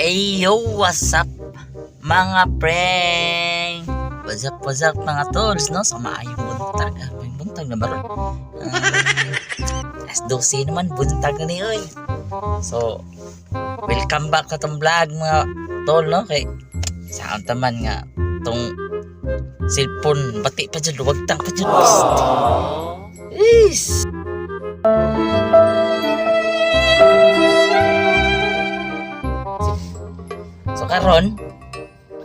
Ayo, what's up mga preng? What's up mga tools, no? So maayong buntag. May buntag na ba ron? As 12 naman, buntag na niyo. So, welcome back sa itong vlog mga tol, no? Kay saan taman nga itong cellphone, bati pa dyan, luwagtang pa dyan. Is! So karon,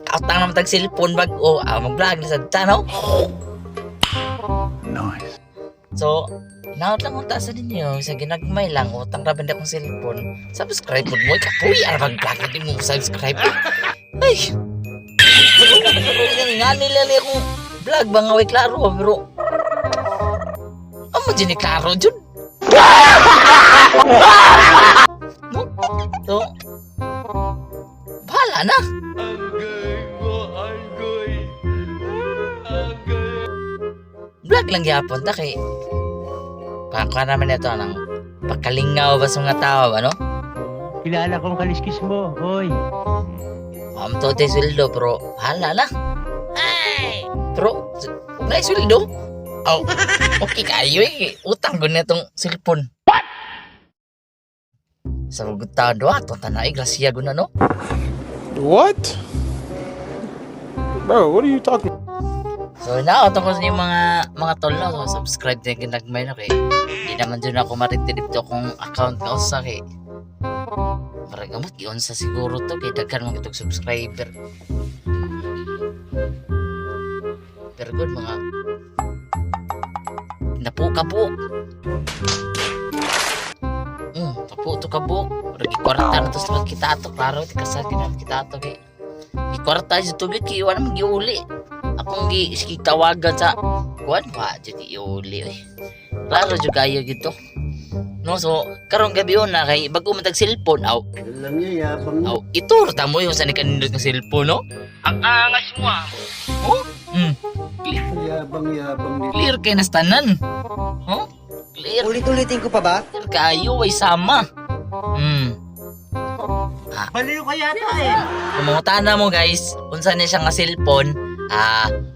kautang naman tag cellphone bag o mag-vlog na sa channel. Nice. So, naot lang unta sa ninyo sa ginagmay lang utang ra banda kong cellphone. Subscribe mo kapoy ara mag-vlog na din mo subscribe. Ay. Nga nila ni akong vlog ba nga way klaro pero amo dyan ni klaro dyan. No? So, bahala na. Vlog lang yapon ta kay pakakuha naman ito ng pagkalingaw ba sa mga tao, ano? Kilala kong kaliskis mo, hoy. To te sweldo pero bahala na. Ay! Pero wala sweldo. Oh, okay kayo eh. Utang ko na itong cellphone. What? Sa mga taon doon, itong tanay, grasya ko na, no? What? Bro, what are you talking? So, naotong ko sa yung mga tol, no? So, subscribe din kinagmay, no? Kaya, hindi naman dyan ako maritirip to akong account ka usa, kaya. Parang gamot, yun sa siguro to, kaya daghan mga itong subscriber. Pero good, mga napu-kabuk. Tapu to kabuk. Ragi kwarta na to sa kita ato. Klaro, tikasal kita ato. Di kwarta sa tubig, iwan naman giuli. Akong tawagan sa kuwan. Jadi iuli. Klaro juga kayo gitu. No, so, karong gabi yun na kay bago matag cellphone, aw. Alam niya, yapang Aw, ituro tamo yung sa nikanindot ng cellphone, no? Ang angas mo, ah. Oh? yabang ni. Clear kayo na stanan. Oh? Clear. Ulit-ulitin ko pa ba? Clear kayo, ay sama. Baliw ka yata eh. Kumungutaan na mo guys, unsa niya siya nga cellphone,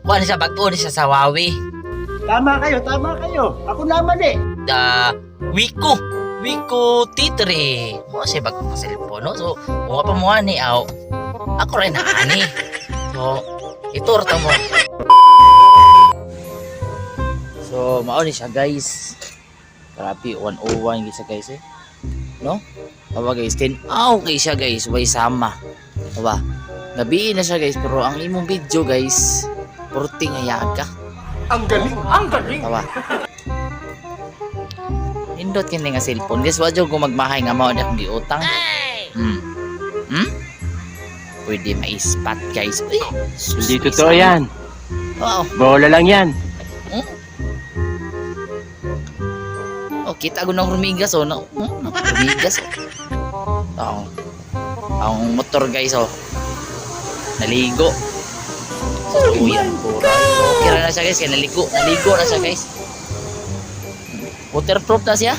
kuha na siya bago niya sa Huawei. Tama kayo. Ako naman eh. Wiko T3. Mo siya bago nga cellphone, no? So, kung pa mo ani, ako rin na ani. So, iturta mo. So, mao ni siya guys. Grabe, 101 gisa guys eh. No? Aba guys, 10 okay siya guys, way sama. Aba, gabi na siya guys, pero ang imong video guys, purti nga yaga. Ang galing. Aba. Indot kini nga cellphone. Guys, wadyo ko magmahay nga mao na akong giutang. Pwede ma-spot guys. Uy, Hindi totoo yan. Wow. Bola lang yan. Oh, kita ko ng hormigas oh. Hormigas oh. Ang motor guys oh. Naligo. Uyan po. Okay na siya guys, kaya naligo na siya guys. Waterproof na siya.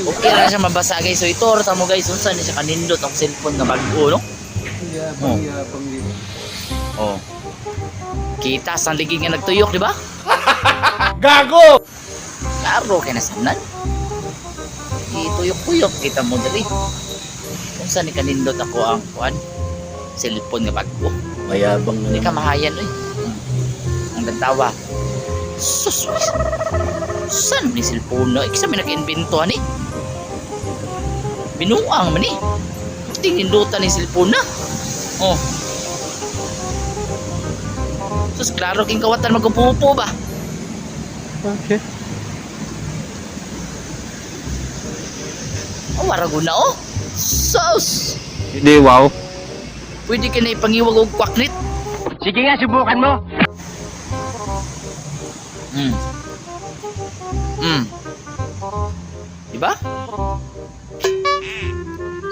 Okay na siya mabasa guys. So ito orta mo guys, unsa ni siya kanindot ang cellphone na bago, no? Yabang ni. Oh. Kita sa ligig nga nagtuyok, di ba? Gago! Klaro kay nasanan. Ituyok-tuyok kita mo diri. Kung saan ni kanindot ako ang kuan cellphone nga bago. Mayabang Hindi ka mahayan oy. Ang dantawa. Sus. Saan ni cellphone na? Ikisa may nag-invento ani. Binuang man ni. Tingindutan ni cellphone na. Oh. Sus, klaro king kawatan magpupo ba? Okay. Warago na oh. Sus. Hindi, wow. Pwede ka na ipangiwag og kwaknit. Sige nga, subukan mo. Diba?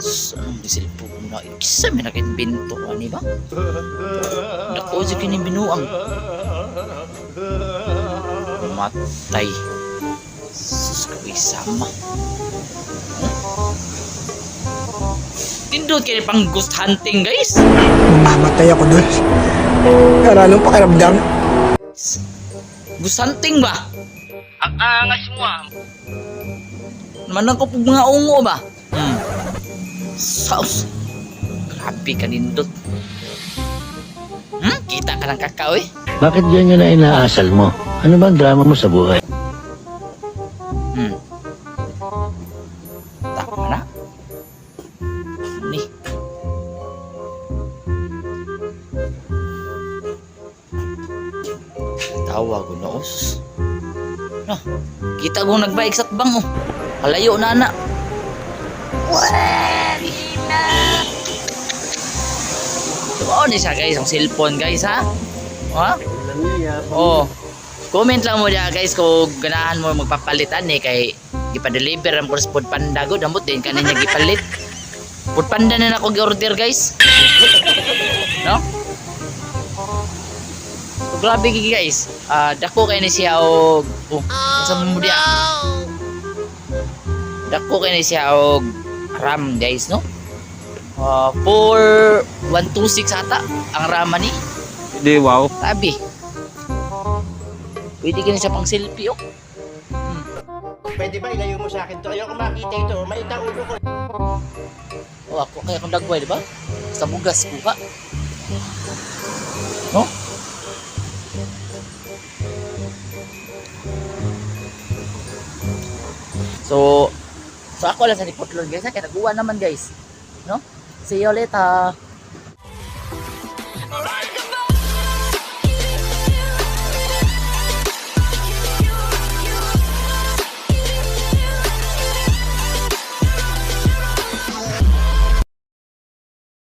Saan di cellphone na? Ikisa may nag-invento ka, ba? Naku, si kinibinuang. Matay. Sus, kaway sama. Nindot kayo pang ghost hunting guys. Mamatay ako doon. Pero anong pakiramdam? Ghost hunting ba? Ang angas mo ah. Manang ko pag mga ungo ba? Sauce. Grabe ka nindot. Kita ka ng kakao eh. Bakit ganyan na inaasal mo? Ano bang drama mo sa buhay? Tama na. Ni. Tawa ko na os. No, kita ko nagbaik sa bang oh. Kalayo na na. Oh, ni siya guys, ang cellphone guys ha. Ha? Oh. Comment lang mo diya guys kung ganahan mo magpapalitan eh kay gipa-deliver ang course food panda go damot din kaninya gipalit. Food panda na ako gi-order guys. No? So, grabe gigi guys. Dako kay ni siya og sa mo diya. Dako kay ni siya og RAM guys no. 4126 ata ang RAM ni. Hindi, wow. Sabi. Pwede ka na siya pang selfie oh. Pwede ba ilayo mo sa akin to? Ayoko makita ito. Maita ulo ko. Oh, ako kaya kung dagway, di ba? Sa bugas ko ka. No? So ako lang sa Nipotlon guys, ha? Kaya naguwa naman guys. No? See you later.